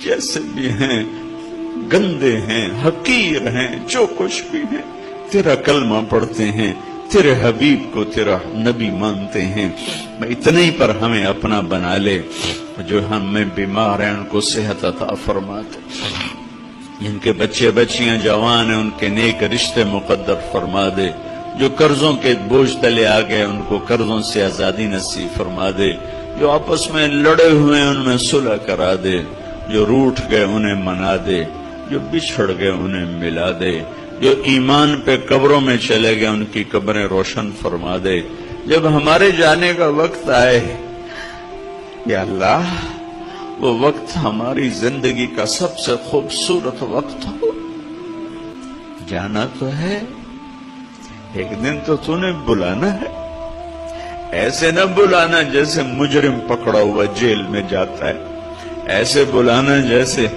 جیسے بھی ہیں، گندے ہیں، حقیر ہیں، جو کچھ بھی ہیں، تیرا کلمہ پڑھتے ہیں، تیرے حبیب کو تیرا نبی مانتے ہیں، اتنے ہی پر ہمیں اپنا بنا لے۔ جو ہمیں بیمار ہیں ان کو صحت عطا فرما دے، جن کے بچے بچیاں جوان ہیں ان کے نیک رشتے مقدر فرما دے، جو قرضوں کے بوجھ تلے آ گئے ان کو قرضوں سے آزادی نصیب فرما دے، جو آپس میں لڑے ہوئے ان میں صلح کرا دے، جو روٹھ گئے انہیں منا دے، جو بچھڑ گئے انہیں ملا دے، جو ایمان پہ قبروں میں چلے گئے ان کی قبریں روشن فرما دے۔ جب ہمارے جانے کا وقت آئے یا اللہ وہ وقت ہماری زندگی کا سب سے خوبصورت وقت ہو، جانا تو ہے، ایک دن تو نے بلانا ہے، ایسے نہ بلانا جیسے مجرم پکڑا ہوا جیل میں جاتا ہے، ایسے بلانا جیسے